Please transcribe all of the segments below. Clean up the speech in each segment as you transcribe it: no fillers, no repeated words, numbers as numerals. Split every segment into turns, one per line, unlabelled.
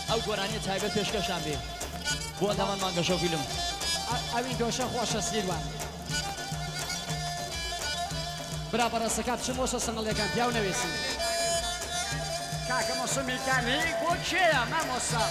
ئەو گۆرانی تایبەت پێشکەشان بێ بۆ ئەندامان مانگەشە فیلم
ئەوین دۆشە خۆشە سیروان برا بەڕێستەکە بچم بۆشە سەنگەڵیەکان پیاو نەوێسن کاکە مۆسمیکانی بۆ کێیە مامۆستا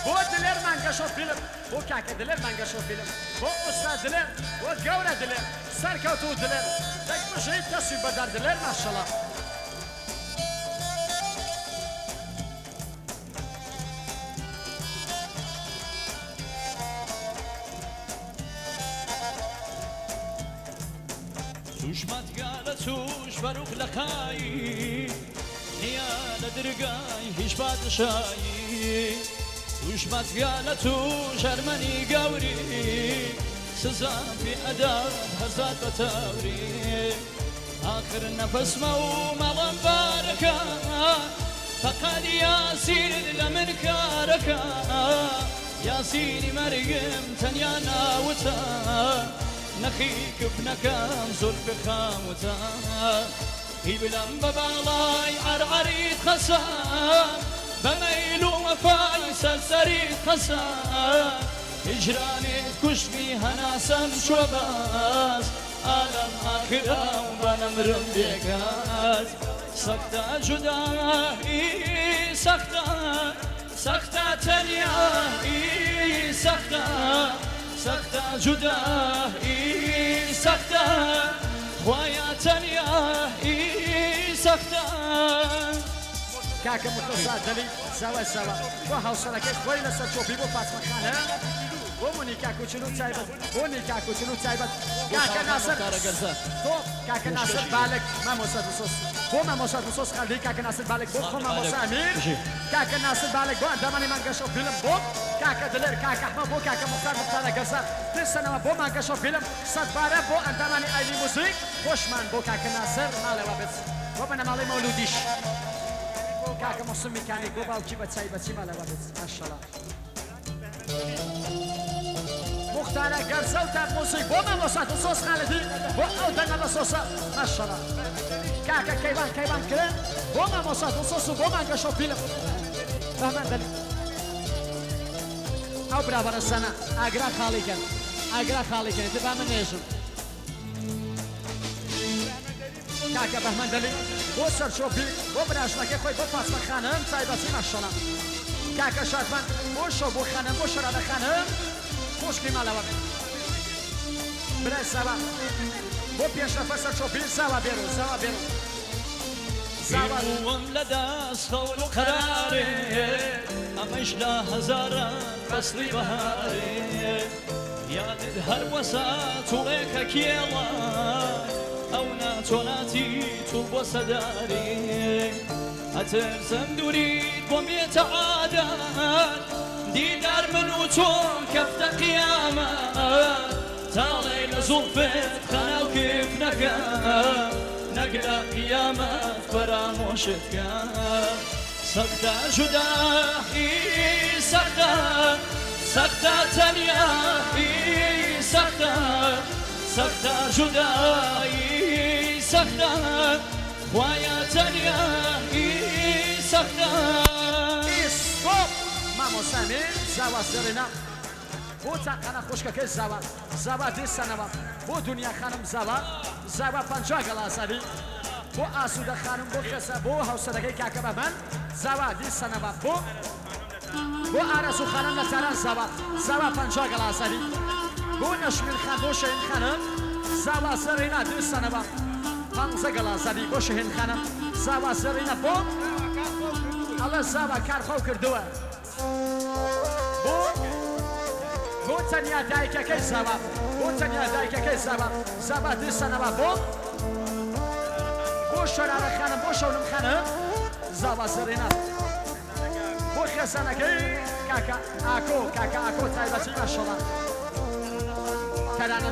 بۆ دلێر مانگەشە فیلم بۆ کاکە دلێر مانگەشە فیلم بۆ ئوستا دلێر بۆ گەورە دلێر سەرکەوتوو دلێر دەک بژەی دەستی بەدار دلێر ماشەڵڵا
توشمەتگالە توش بەروق لە قایی نیا لە درگای هیچ پادشایی توشمەتگالە توش هەرمەنی گەوری سزان پێ ئەدات هەرزاد بە تەوری آخر نەفەسمە و مەڵەم بارەکە فەقەت یاسین لە من کارەکە یاسینی مەرگم تەنیا ناوتە نەخی کفنەکەم زۆر بخاوتە هی بلەم بە باڵای عەرعەریت خەسە بەمەیل و وەفای سەرسەریت خەسە هیجرانێت کوشتمی هەناسەم شوە بەس ئالەم ئاخرا و بەنەمرم بێگات سەختە جودایی سەختە سەختە تەنیایی سەختە سەختە جودایی سەختە خوایە تەنیایی سەختە
کاکە متۆسا دەلی زەوە زەوە بۆ هاوسەرەکەی خۆی لەسەر چۆپی بۆ فاتمەخانە بۆ مونیکا کوچن و تایبەت بۆ نیکا کوچن و تایبەت کاکە ناسەر تۆ کاکە ناسەر بالێک مامۆستا دوسۆس بۆ مامۆستا دوسۆس خەڵی کاکە ناسەر بالێک بۆ خۆ مامۆستا ئەمیر کاکە ناسەر بالێک بۆ ئەندامانی مانگەشە فیلم بۆ کاکە دلێر کاکە ئەحمەد بۆ کاکە موختار موختارە گەرزە دەستەنەوە بۆ مانگەشە فیلم سەدبارە بۆ ئەندامانی ئایلی موزیک خۆشمان بۆ کاکە ناسەر ماڵێوە بێت بۆ بەنەماڵی مەولودیش کاکە مۆسمیکانی بۆ باوکی بە چایبەتی ماڵەوە بێت ماشەڵڵا مختارە گەرزە و تاپ موزیک بۆ مامۆستا دوسۆس خالدی بۆ ئەو دەنگە لە سۆسە ماشەڵڵا کاکە کەیوان کەیوان کرێن بۆ مامۆستا دوسۆس و بۆ مانگەشە فیلم بەمان دەلی ئەو برابەرەسەنە ئاگرا خاڵیکەن ئاگرا خاڵیکەن تر با من نێژم کاکە بەهمەن دەلی بۆ سەرچۆپی بۆ براشمەکەی خۆی بۆ فاتمەخانم تایبەتی ماشەڵڵا کاکە شادمان بۆ شەو بۆ خانم بۆ شەرادەخانم خوشکی ماڵەوە بێت برای زەوا بۆ پێشرەفە سەرچۆپی زاوا بێرو زاوا بێرو
زاوام لە دەست خەول و قەرارێ ئەمەش لە هەزاران فەسڵی بەهارێ یادت هەر وەسە توڵێکە کێڵە ئەو ناچۆناتی تو بۆ سەدارێ ئەترسم دووریت بۆم بێتە عادەت دیدار من و تۆ کەفتە قیامەت تاڵێ لە زوڵفت خەنە و کفنەکە نەک لە قیامەت فەرامۆشت کە سەختە جودایی سەختە سەختە تەنیایی سەختە سەختە جودایی سەختە خوایە تەنیایی سەختە
ئیسکۆپ مامۆسامێ زاوا سێڕێنە بۆ چاقانە خوشکەکەی زاوا زاوا دیسەنەوە بۆ دنیا خانم زاوا زاوا پەنجا گەڵاسەری بۆ ئاسوودە خانم بۆ خێسە بۆ هاوسەرەکەی کاکە بەمەن زاوا دیسەنەوە بۆ ئارەسوو خانم لە تاران زاوا زاوا پەنجا گەڵاسەری بۆ نەشمیل خان بۆ شەهین خانم زاوا سەرێنە دیسەنەوە پەنجە گەڵاسەری بۆ شەهین خانم زاوا سەرێنە بۆ ئەڵە زاوا کارخەو کردووە بۆ تەنیا دایکەکەی زاوا بۆ تەنیا دایکەکەی زاوا زاوا دیسەنەوە بۆ شەرارە خانم بۆ شەونم خانم زاوا سەرێنە بۆ خێزانەکەی کاکە ئاکۆ تایبەتی ماشەڵڵا تەرانە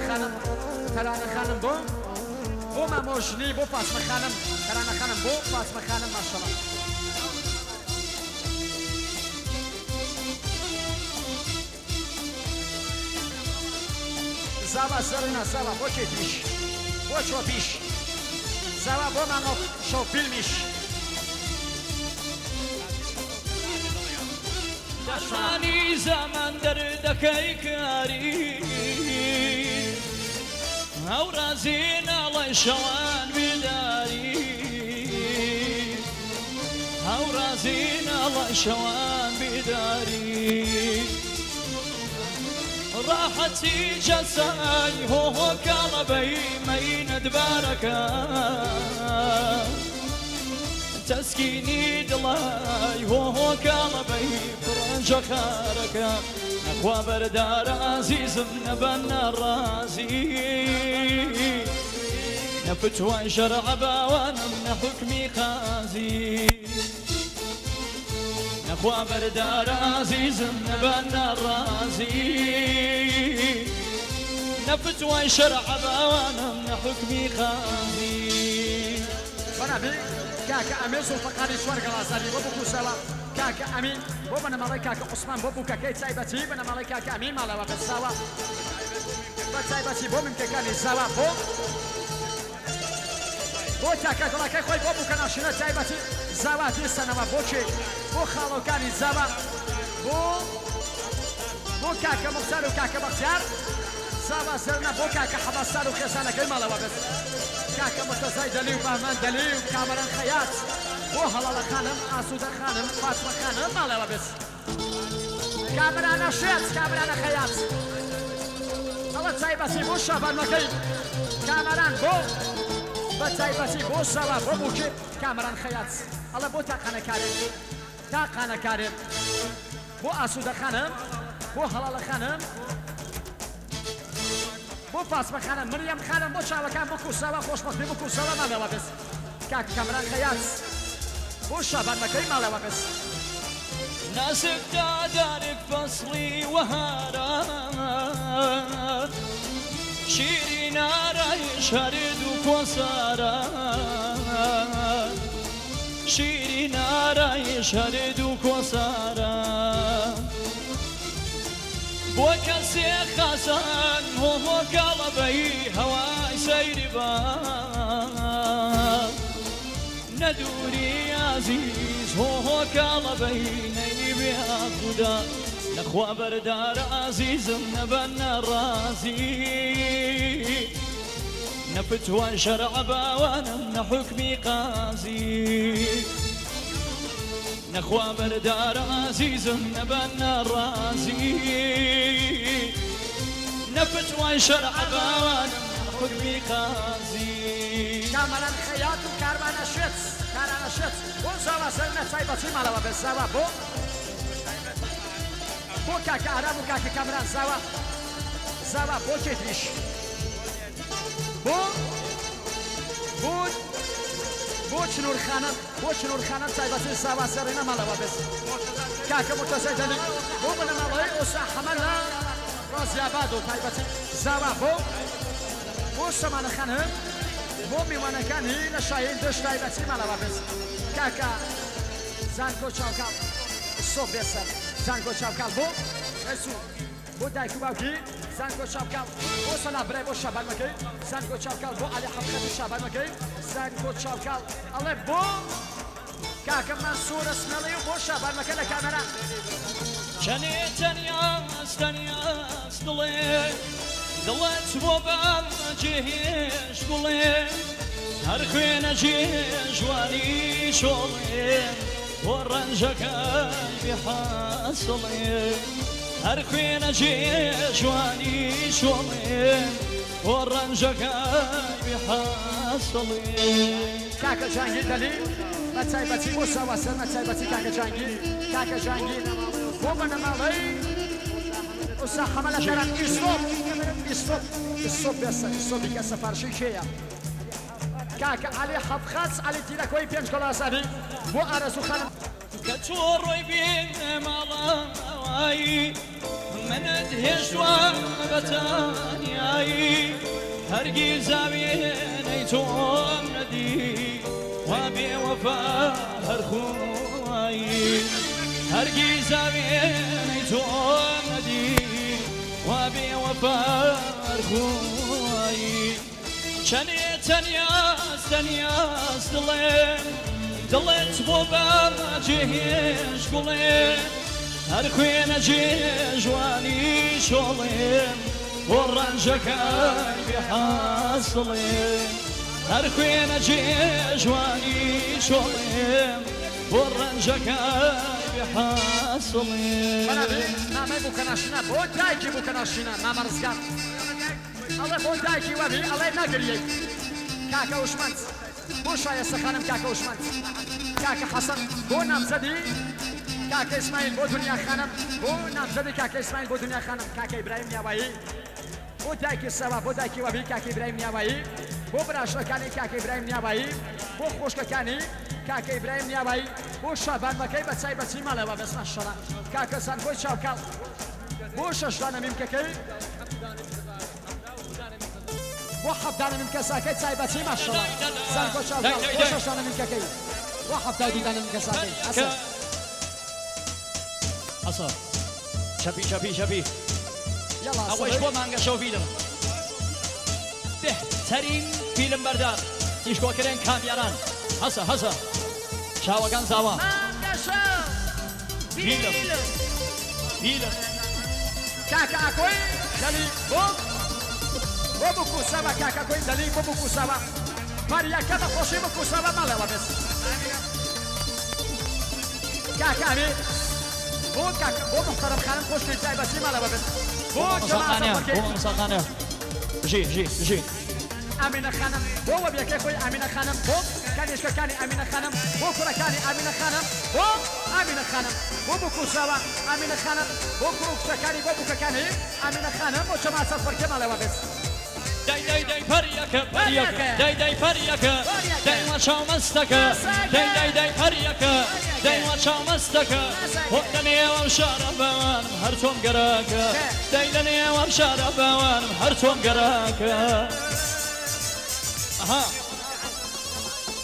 خانم بۆ مامۆژنی بۆ فاتمە خانم تەرانە خانم بۆ فاتمە خانم ماشەڵڵا زاوا سەرێنە زاوا بۆ کێتیش بۆ چۆپیش زاوا بۆ مانگۆ شەو فیلمیش
دەرمانی زەمان دەردەکەی کاری ئەو ڕازی ناڵی شەوان بیداری ئەو ڕازی ناڵی شەوان بیداری ڕاحەتی جەسای هۆ کاڵەبەی مەینە دبارەکە تەسکینی دڵای هۆ کاڵەبەی پڕەنجە خارەکە نەخوا بەردارە ئازیزم نەبەن نەڕازی نەفتوای شەرع باوانم نەحوکمی قازی نەخوا بەردارە ئازیزم نەبەن نەڕازی نەفتوای شەرع باوانم نەحوکمی قازی
بەنابێ کاکە ئەمێ زوڵفەقانی چوار گەڵازانی بۆ بکوسەوە کاکە ئەمین بۆ بنەماڵی کاکە عوسمان بۆ بووکەکەی تایبەتی بنەماڵی کاکە ئەمین ماڵەوە بەساوە بە تایبەتی بۆ ممکەکانی زاوا بۆ تاکە دڵەکەی خۆی بۆ بووکە ناشنە تایبەتی زاوا دیستەنەوە بۆچێ بۆ خاڵۆکانی زاوا بۆ کاکە مختار و کاکە بەختیار زاوا سەرنە بۆ کاکە حەبەستان و خێزانەکەی ماڵەوە بێت کاکە متەزای دەلی و بامان دەلی و کامەران خەیات بۆ هەڵەڵە خانم ئاسوودە خانم فاتمە خانم ماڵەوە بێت کامرانە شێت کامرانە خەیات ئەوە تایبەتی بۆ شەبانمەکەی کامەران بۆ بە تایبەتی بۆ زاوا بۆ بووکێ کامەران خەیات ئەڵە بۆ تاقانەکارێت بۆ ئاسوودە خانم بۆ هەڵەڵە خانم بۆ فاتمە خانم مریەم خانم بۆ چاوەکان بۆ کوسەوە خۆشبەختی بۆ کوسەوە ماڵەوە بێت کاک کامەران خەیات بۆ شەبانمەکەی ماڵەوە بێت
ناسك دارك فصلي وهارا شيري نارا يشهرد وكوسارا شيري نارا يشهرد وكوسارا وكسي خسان هو قلبي هواي سيري بان ندوري عزيز هو قلبي نيبي خدا نخوا بردار عزيزم نبن رازي نفتوى شرع باوانم نحكمي قازي نخوا بردار عزيزم نبن رازي نفتوى شرع باوانم نحكمي قازي
کامەران خەیات و کارمانە شێت کارانە شێت بۆ زاوا سەرنە تایبەتی ماڵەوە بێت زاوا بۆ کاکە ئارام و کاکە کامران زاوا بۆ کێتریش بۆ چنوورخانە تایبەتی زاوا سەرێنە ماڵەوە بێت کاکە مرتەزای دەلی بۆ بنەماڵەوەی ئۆسا حەمەل لە ڕازیاباد و تایبەتی زاوا بۆ سەمانە خانم بۆ میوانەکانی لە شاهین دەشت تایبەتی ماڵەوە بێت کاکە زانکۆ چاوکاڵ سۆ بێسەر زانکۆ چاوکاڵ بۆ دایک و باوکی زانکۆ چاوکاڵ بۆ سەلابرای بۆ شەبانمەکەی زانکۆ چاوکاڵ بۆ عەلی حەفخەت و شەبانمەکەی زانکۆ چاوکاڵ ئەڵێ بۆ کاکە مەنسوور ئەسمێڵی و بۆ شەبانمەکە لە کامەرە
چەنێ تەنیاس دڵێ دڵت بۆ بەم جێهێش بڵێ هەر خوێنە جێژوانی شۆڵێ بۆ ڕەنجەکەی بێحاسڵێ هەر خوێنە جێژوانی شۆڵێ بۆ ڕەنجەکەی بێحاسڵێ
کاکە جانگیر دەلی بە تایبەتی بۆ ساواسەر بە تایبەتی کاکە جانگیر بۆ بەنەماڵەی ئۆسا حەمەلە شەران ئیسۆپ بێسە ئیسۆپی کە سەفارشی کێیە کاکە عەلی حەفخەت عەلی تیرەکۆی پێنج گۆڵاسانی بۆ ئارەزوو خانم
کە تۆ ڕۆی بێنە ماڵەوایی منت هێشتوە بەتانیایی هەرگیز زاوێنەی تۆم نەدی وا بێوەفا هەرخوایی هەرگیز زاوێنەی تۆم نەدی وا بێوەفا هەرخوایی چنێ تەنیاز دڵێت بۆ بەجێهێش گوڵێ هەر خوێنە جێژوانی شۆڵێم بۆ ڕەنجەکەی بێحاسڵێ هەر خوێنە جێژوانی شۆڵێم بۆ ڕەنجەکەی بێحاسڵێ
نامەی بووکەناشینە بۆ دایکی بووکەناشینە مامە ڕزگار ئەڵێ بۆ دایکی وەبی ئەڵێ نەگریەی کاکە وشمەند بۆ شایستە خانم کاکە وشمەند کاکە حەسەن بۆ نامزەدی کاکە ئیسماعیل بۆ دنیا خانم بۆ نامزەدی کاکە ئیسماعیل بۆ دنیا خانم کاکە ئیبراهیم نیاوایی بۆ دایکی سەوا بۆ دایکی وەبی کاکە ئیبراهیم نیاوایی بۆ براشەکانی کاکە ئیبراهیم نیاوایی بۆ خۆشکەکانی کاکە ئیبراهیم نیاوایی بۆ شابانمەکەی بە چای بەچی ماڵەوە بەسمە شەڕە کاکە زانکۆی چاوکاڵ بۆ شەشدانە میمکەکەی بۆ حەفدانە میمکەساکەی چای بەچی ماشەڵە زانکۆ چاوکاڵ بۆ شەشدانە میمکەکەی بۆ حەفتا دوودانە میمکەساکەی
ئەسە چەپی ئەوەش بۆ مانگەشەوە فیلم بهترین فیلم بەردار تیشکۆکردن کامیاران هەسە چاوەکان زاوە فیلم
کاکە ئاکۆی دەلی بۆ بکوسەوە کاکە کۆی دەلی بۆ بکوسەوە ماریەکە بە خۆشی بکوسەوە ماڵەوە بێت کاکاوی بۆ محتەرەم خانم خۆشکی تایبەتی ماڵەوە بێت بۆ
مساقانە ژی
ئامینە خانم بۆ وەبیەکەی خۆی ئامینە خانم بۆ کانیشکەکانی ئامینە خانم بۆ کوڕەکانی ئامینە خانم بۆ ئامینە خانم بۆ بکوسەوە ئامینە خانم بۆ کوڕکەکانی بۆ بووکەکانی ئامینە خانم بۆ چەماسە فەرکە ماڵەوە بێت
دای پەریەکە دای پەریەکە دای ماچاو مەستەکە دای پەریەکە دای ماچاو مەستەکە بۆ لەنێوەم شارە بەوانم هەر تۆم گەراکە دای لەنێوەم شارە بەوانم هەر تۆم گەراکە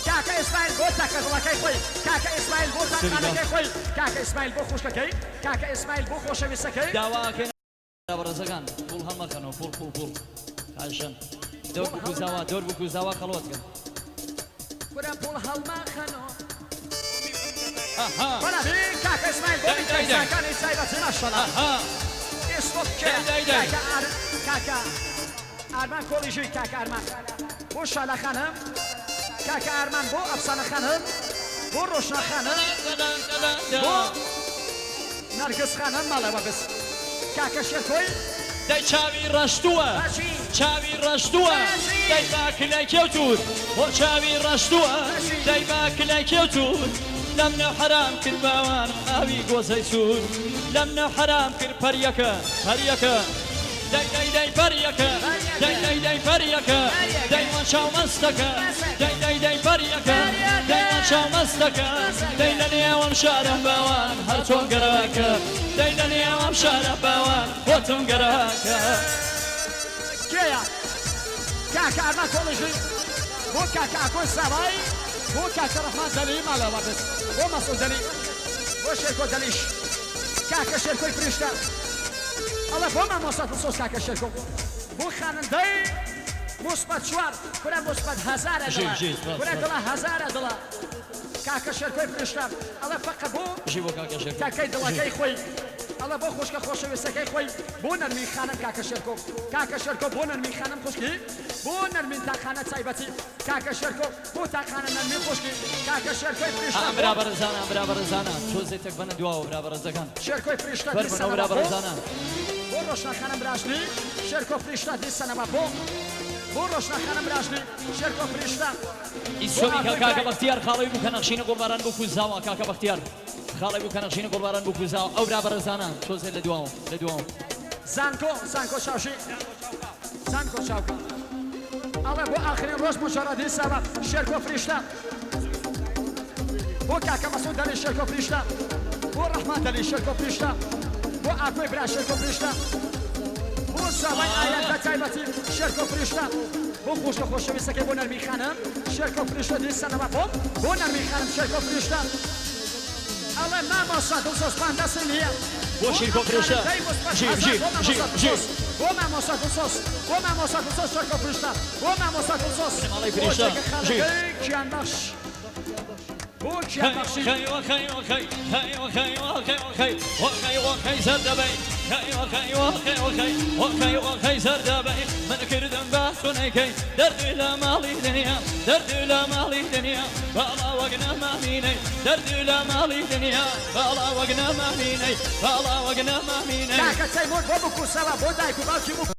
کاکە ئیسماعیل بۆ تاکە دڵەکەی خۆی کاکە ئیسماعیل بۆ تاقانەکەی خۆی کاکە ئیسماعیل بۆ خوشکەکەی کاکە ئیسماعیل بۆ خۆشەویستەکەی
داواکەن بەڕێزەکان پوڵ هەڵمەکەنەوە پوڵ کاشن دور بکوزاوە خەڵۆتکەن
کورە پوڵ هەڵمەخەنەوە بەڵێ کاکە ئیسماعیل بۆ کاکانی تایبەتی ماشەڵڵا کاکە ئارمان کۆڵیژووی کاکە ئارمان بۆ شالە خانم کاکە ئارمان بۆ ئەفسانە خانم بۆ ڕۆشنە خانم بۆ نەرگس خانم ماڵەوە بس کاکە شێرکۆی
دای چاوی ڕەشتووە دای باکلای کێوتور بۆ چاوی ڕەشتووە دای باکلای کێوتور لەم نەو حرام کرد باوانم ئاوی گۆزەی سوور لەم نەو حرام کرد پەریەکە دای پەریەکە دای پەریەکە دای ماچاو مەستەکە دای پەریەکە دای ماچاو مەستەکە دای لە نێوەم شارە باوانم هەر تۆم گەراکە دای لە نێوەم شارە باوان بۆ تۆم گەراکە
کێیە کاکە ئارمان کۆڵیژووی بۆ کاکە ئاکۆی ساوای بۆ کاکە ڕەحمان دەلی ماڵەوە بس بۆ مەسعود دەلی بۆ شێرکۆ دەلیش کاکە شێرکۆی فریشتە ئەڵێ بۆ مامۆستا فسۆس کاکە شێرکۆ بۆ خانندەی موسبەت چوار کورە موسبەت هەزارە دڵە کورە دڵە هەزارە دڵە کاکە شێرکۆی فریشتە ئەڵێ فەقە بۆ کاکەی دڵەکەی خۆی ئەڵێ بۆ خوشکە خۆشەویستەکەی خۆی بۆ نەرمی خانم کاکە شێرکۆ بۆ نەرمی خانم خوشکی بۆ نەرمین تاقانە تایبەتی کاکە شێرکۆ بۆ تاقانە نەرمی خوشکی کاکە شێرکۆی فریشتە
برابەرزانە تۆزێتێک بەنە دواوە برابەرزەکان
شێرکۆی فریشتە
برابەرزانە
بۆ ڕۆشنە خانم براشنی شێرکۆ فریشتە دیسەنەوە بۆ ڕۆشنە خانم براشنی شێرکۆ فریشتە
ئیسۆبی کاکە بەختیار خاڵی بوو کە نەخشینە گوڵباران بۆ کوزاوە کاکە بەختیار خاڵی بوو کە نەخشینە گوڵباران بۆ کوزاوە ئەو برابەرزانە تۆزێت لە دواوە
زانکۆ چاوشی زانکۆ چاوکە ئەڵێ بۆ ئاخرین ڕۆژ مجەڕە دیسەوە شێرکۆ فریشتە بۆ کاکە مەسعود دەلی شێرکۆ فریشتە بۆ ڕەحمان دەلی شێرکۆ فریشتە بۆ ئاکۆی برا شێرکۆ فریشتە بۆ ساوای ئاەت بە تایبەتی شێرکۆ فریشتە بۆ خوشکە خۆشەویستەکەی بۆ نەرمی خانم شێرکۆ فریشتە دیسەنەوە بۆ نەرمی خانم شێرکۆ فریشتە ئەڵێ مامۆستا دڵسۆز پاندەسی نییە
بۆ شێرکۆ فریشتە
Vamos mostrar com sos. Vamos mostrar com sos, só que eu frustrar. Vamos mostrar com sos.
Malay Frişta.
Que yandaş. Bu ki yandaş.
خي وخي وخي خي وخي وخي وخي وخي وخي زردبي خي وخي وخي وخي وخي وخي زردبي من كردم بخونيكي درد لا مالي دنيا درد لا مالي دنيا بالا وقنا ماميني درد لا مالي دنيا بالا وقنا ماميني بالا وقنا ماميني
Kaka, sai mor, vamos com sala, vou dar com o time.